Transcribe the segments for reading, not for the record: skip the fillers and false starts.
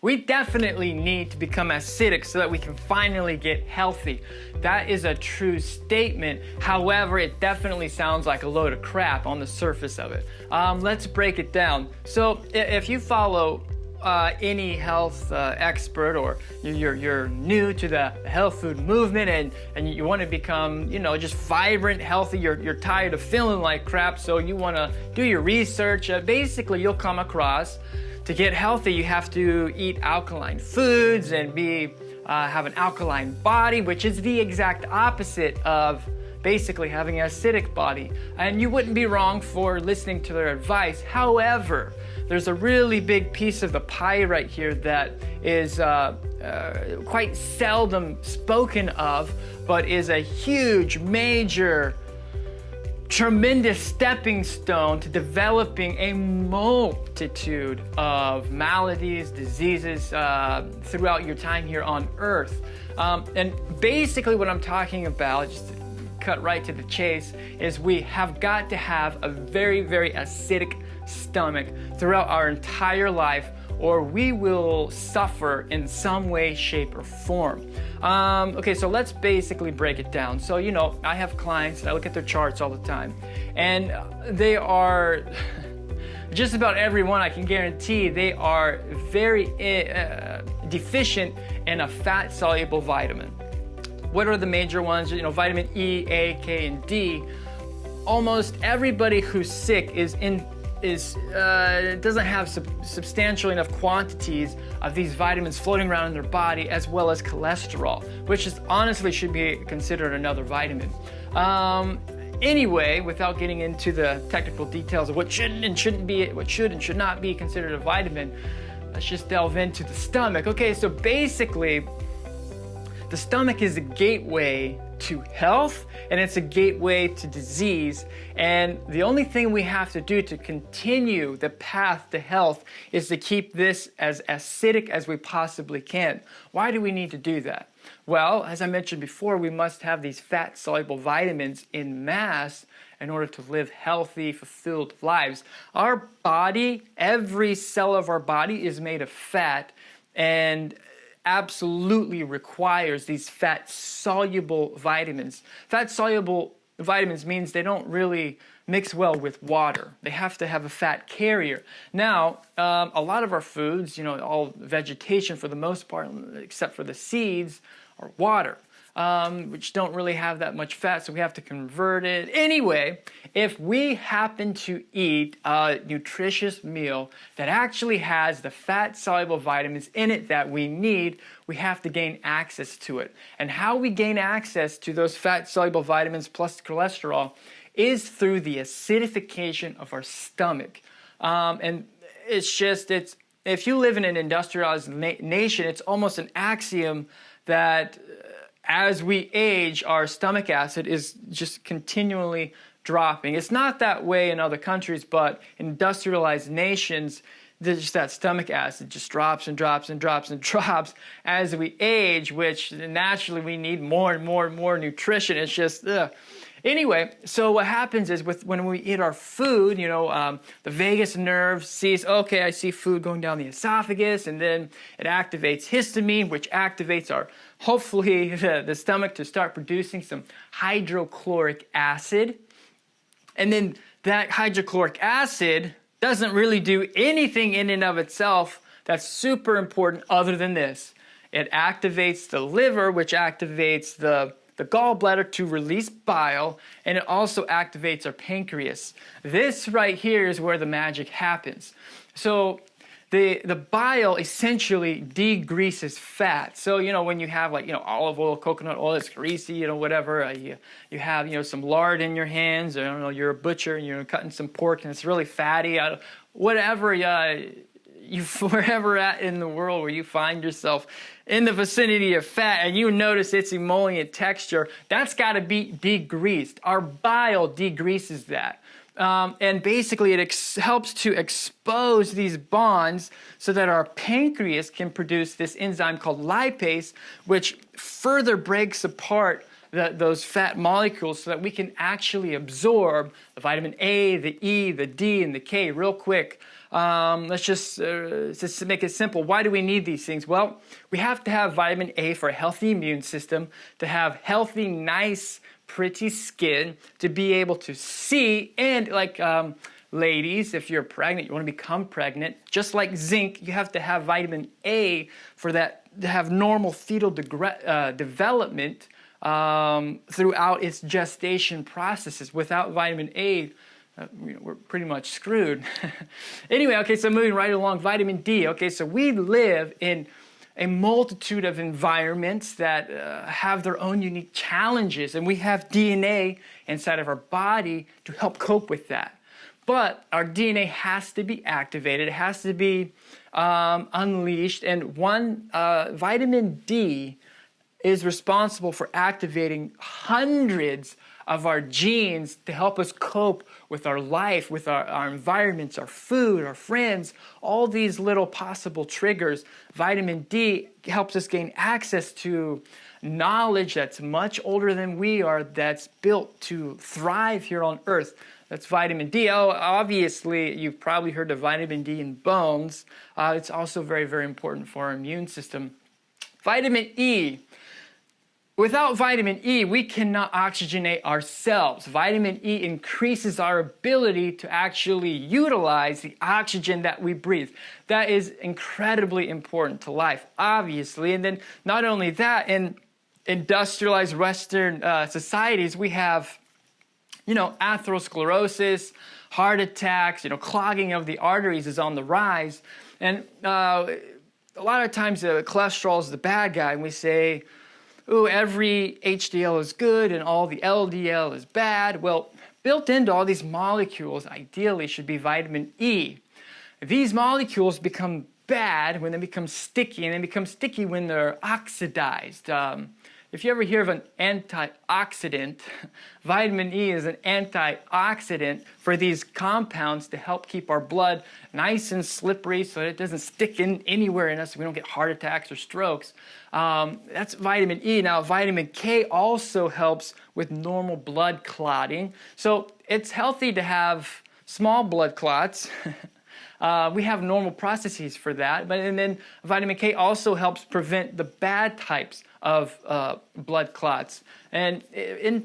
We definitely need to become acidic so that we can finally get healthy. That is a true statement. However, it definitely sounds like a load of crap on the surface of it. Let's break it down. So if you follow any health expert, or you're new to the health food movement and you want to become, just vibrant, healthy, you're tired of feeling like crap, so you want to do your research, basically you'll come across, to get healthy, you have to eat alkaline foods and have an alkaline body, which is the exact opposite of basically having an acidic body. And you wouldn't be wrong for listening to their advice. However, there's a really big piece of the pie right here that is quite seldom spoken of, but is a huge, major, tremendous stepping stone to developing a multitude of maladies, diseases throughout your time here on Earth. And basically what I'm talking about, just to cut right to the chase, is we have got to have a very, very acidic stomach throughout our entire life, or we will suffer in some way, shape, or form. Okay, so let's basically break it down. So, I have clients, and I look at their charts all the time, and they are, just about everyone, I can guarantee, they are very deficient in a fat-soluble vitamin. What are the major ones? Vitamin E, A, K, and D. Almost everybody who's sick doesn't have substantial enough quantities of these vitamins floating around in their body, as well as cholesterol, which honestly should be considered another vitamin. Anyway, without getting into the technical details of what should and should not be considered a vitamin, let's just delve into the stomach. Okay, so basically, the stomach is a gateway to health, and it's a gateway to disease. And the only thing we have to do to continue the path to health is to keep this as acidic as we possibly can. Why do we need to do that? Well, as I mentioned before, we must have these fat-soluble vitamins in mass in order to live healthy, fulfilled lives. Our body, every cell of our body is made of fat, and absolutely requires these fat-soluble vitamins. Fat-soluble vitamins means they don't really mix well with water. They have to have a fat carrier. Now, a lot of our foods, all vegetation for the most part, except for the seeds, are water, which don't really have that much fat, so we have to convert it. Anyway, if we happen to eat a nutritious meal that actually has the fat-soluble vitamins in it that we need, we have to gain access to it. And how we gain access to those fat-soluble vitamins plus cholesterol is through the acidification of our stomach. And if you live in an industrialized nation, it's almost an axiom that as we age, our stomach acid is just continually dropping. It's not that way in other countries, but in industrialized nations, just that stomach acid just drops and drops and drops and drops as we age, which naturally we need more and more and more nutrition. It's just, Anyway, so what happens is when we eat our food, the vagus nerve sees, okay, I see food going down the esophagus, and then it activates histamine, which activates hopefully the stomach to start producing some hydrochloric acid. And then that hydrochloric acid doesn't really do anything in and of itself that's super important other than this. It activates the liver, which activates the gallbladder to release bile, and it also activates our pancreas. This right here is where the magic happens. So the bile essentially degreases fat. So, when you have olive oil, coconut oil, it's greasy, whatever, you have, some lard in your hands, or, you're a butcher and you're cutting some pork and it's really fatty, whatever, wherever at in the world where you find yourself in the vicinity of fat and you notice its emollient texture, that's got to be degreased. Our bile degreases that. And basically it helps to expose these bonds so that our pancreas can produce this enzyme called lipase, which further breaks apart those fat molecules so that we can actually absorb the vitamin A, the E, the D, and the K real quick. Let's just make it simple. Why do we need these things? Well, we have to have vitamin A for a healthy immune system, to have healthy, nice, pretty skin, to be able to see, and like ladies, if you're pregnant, you want to become pregnant, just like zinc, you have to have vitamin A for that, to have normal fetal development throughout its gestation processes. Without vitamin A, we're pretty much screwed. Anyway, okay, so moving right along, vitamin D. Okay, so we live in a multitude of environments that have their own unique challenges, and we have DNA inside of our body to help cope with that. But our DNA has to be activated, it has to be unleashed, and vitamin D is responsible for activating hundreds of our genes to help us cope with our life, with our environments, our food, our friends, all these little possible triggers. Vitamin D helps us gain access to knowledge that's much older than we are, that's built to thrive here on Earth. That's vitamin D. Oh, obviously, you've probably heard of vitamin D in bones. It's also very, very important for our immune system. Vitamin E. Without vitamin E, we cannot oxygenate ourselves. Vitamin E increases our ability to actually utilize the oxygen that we breathe. That is incredibly important to life, obviously. And then not only that, in industrialized Western societies, we have, atherosclerosis, heart attacks, clogging of the arteries is on the rise. And a lot of times cholesterol is the bad guy, and we say, ooh, every HDL is good and all the LDL is bad. Well, built into all these molecules, ideally, should be vitamin E. These molecules become bad when they become sticky, and they become sticky when they're oxidized. If you ever hear of an antioxidant, vitamin E is an antioxidant for these compounds to help keep our blood nice and slippery so that it doesn't stick in anywhere in us so we don't get heart attacks or strokes. That's vitamin E. Now, vitamin K also helps with normal blood clotting. So it's healthy to have small blood clots. We have normal processes for that, and then vitamin K also helps prevent the bad types of blood clots. And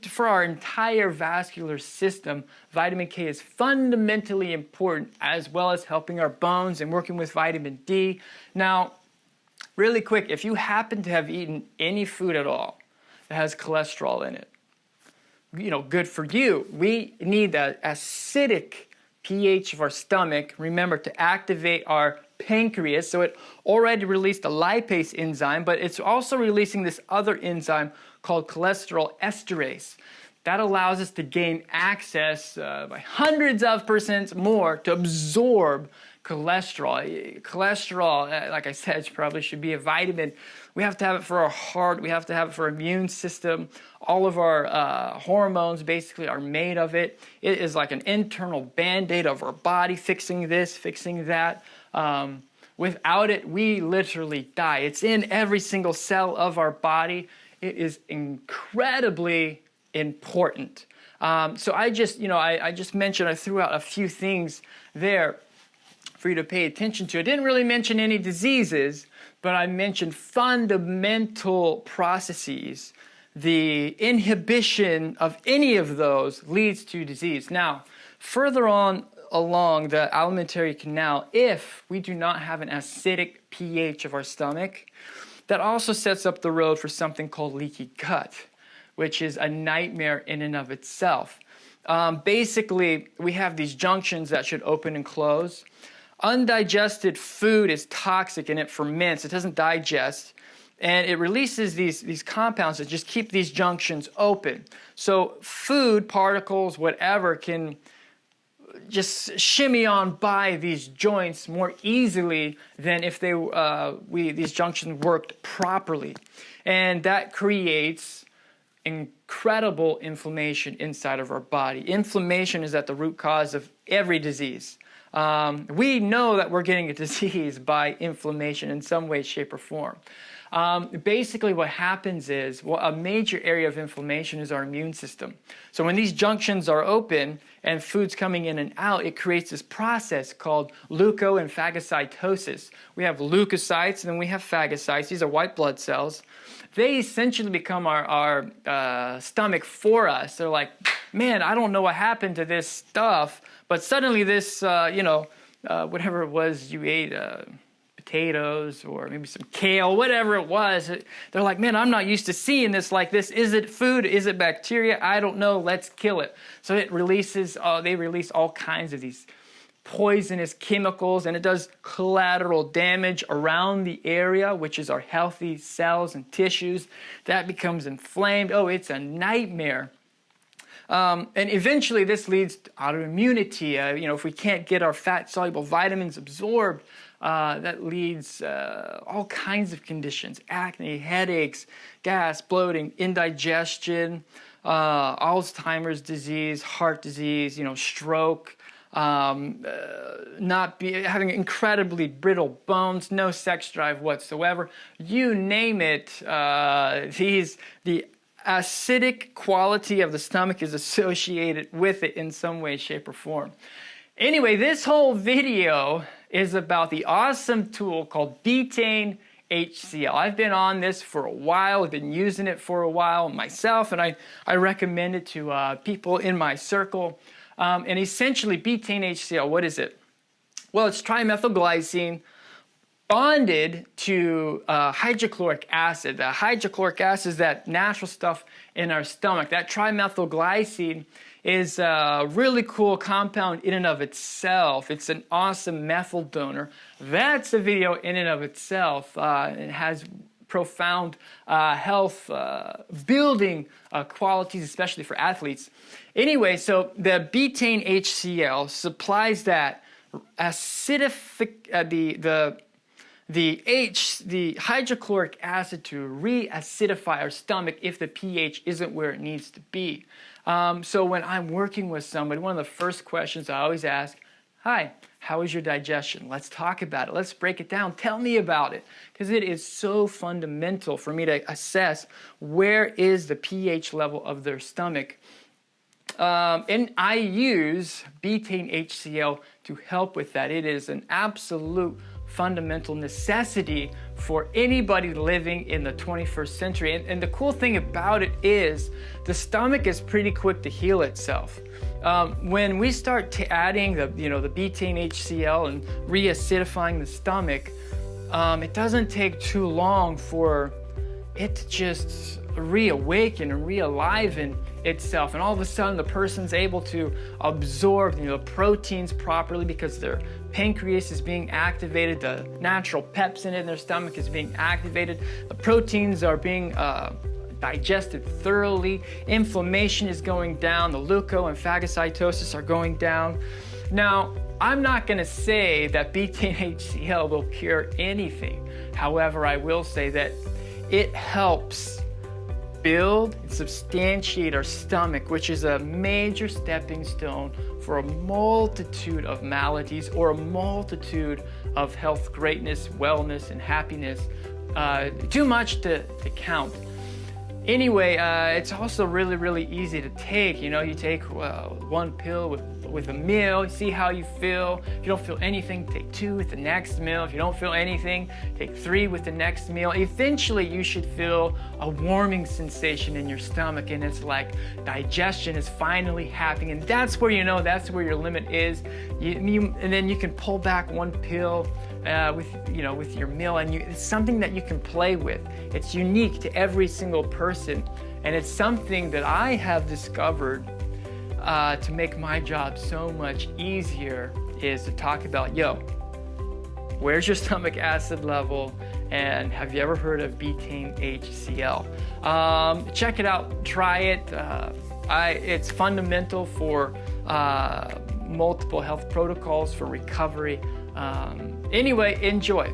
for our entire vascular system, vitamin K is fundamentally important, as well as helping our bones and working with vitamin D. Now, really quick, if you happen to have eaten any food at all that has cholesterol in it, good for you. We need the acidic pH of our stomach, remember, to activate our pancreas. So it already released a lipase enzyme, but it's also releasing this other enzyme called cholesterol esterase. That allows us to gain access by hundreds of % more to absorb cholesterol. Cholesterol, like I said, probably should be a vitamin. We have to have it for our heart. We have to have it for our immune system. All of our hormones basically are made of it. It is like an internal band-aid of our body, fixing this, fixing that. Without it, we literally die. It's in every single cell of our body. It is incredibly important. So I just mentioned, I threw out a few things there for you to pay attention to. I didn't really mention any diseases, but I mentioned fundamental processes. The inhibition of any of those leads to disease. Now, further on along the alimentary canal, if we do not have an acidic pH of our stomach, that also sets up the road for something called leaky gut, which is a nightmare in and of itself. Basically, we have these junctions that should open and close. Undigested food is toxic and it ferments. It doesn't digest. And it releases these compounds that just keep these junctions open. So food, particles, whatever, can just shimmy on by these joints more easily than if these junctions worked properly. And that creates incredible inflammation inside of our body. Inflammation is at the root cause of every disease. We know that we're getting a disease by inflammation in some way, shape, or form. Basically what happens is, well, a major area of inflammation is our immune system. So when these junctions are open and food's coming in and out, it creates this process called leuko and phagocytosis. We have leukocytes and then we have phagocytes. These are white blood cells. They essentially become our stomach for us. They're like, man, I don't know what happened to this stuff, but suddenly this, whatever it was you ate, potatoes or maybe some kale, whatever it was, they're like, man, I'm not used to seeing this like this. Is it food? Is it bacteria? I don't know. Let's kill it. So it releases, they release all kinds of these poisonous chemicals, and it does collateral damage around the area, which is our healthy cells and tissues. That becomes inflamed. Oh, it's a nightmare. And eventually this leads to autoimmunity. If we can't get our fat-soluble vitamins absorbed, that leads all kinds of conditions: acne, headaches, gas, bloating, indigestion, Alzheimer's disease, heart disease, stroke, having incredibly brittle bones, no sex drive whatsoever. You name it, the acidic quality of the stomach is associated with it in some way, shape, or form. Anyway, this whole video is about the awesome tool called Betaine HCL. I've been on this for a while. I've been using it for a while myself, and I recommend it to people in my circle. And essentially, Betaine HCL, what is it? Well, it's trimethylglycine bonded to hydrochloric acid. The hydrochloric acid is that natural stuff in our stomach. That trimethylglycine is a really cool compound in and of itself. It's an awesome methyl donor. That's a video in and of itself. It has profound health building qualities, especially for athletes. Anyway, so the Betaine HCL supplies that the hydrochloric acid to re-acidify our stomach if the pH isn't where it needs to be. So when I'm working with somebody, one of the first questions I always ask, hi, how is your digestion? Let's talk about it. Let's break it down. Tell me about it. Because it is so fundamental for me to assess where is the pH level of their stomach. And I use Betaine HCL to help with that. It is an absolute fundamental necessity for anybody living in the 21st century. And the cool thing about it is the stomach is pretty quick to heal itself. When we start adding the Betaine HCL and re-acidifying the stomach, it doesn't take too long for it to just reawaken and re-aliven itself, and all of a sudden the person's able to absorb the proteins properly because their pancreas is being activated, the natural pepsin in their stomach is being activated, the proteins are being digested thoroughly, inflammation is going down, the leuko and phagocytosis are going down. Now, I'm not going to say that Betaine HCL will cure anything. However, I will say that it helps build and substantiate our stomach, which is a major stepping stone for a multitude of maladies or a multitude of health, greatness, wellness, and happiness. Too much to count. Anyway, it's also really, really easy to take. You take one pill with a meal, see how you feel. If you don't feel anything, take 2 with the next meal. If you don't feel anything, take 3 with the next meal. Eventually, you should feel a warming sensation in your stomach, and it's like digestion is finally happening. And that's where that's where your limit is. And then you can pull back 1 pill with your meal, and it's something that you can play with. It's unique to every single person, and it's something that I have discovered to make my job so much easier is to talk about, where's your stomach acid level, and have you ever heard of Betaine HCL? Check it out, try it. It's fundamental for multiple health protocols for recovery. Anyway, enjoy.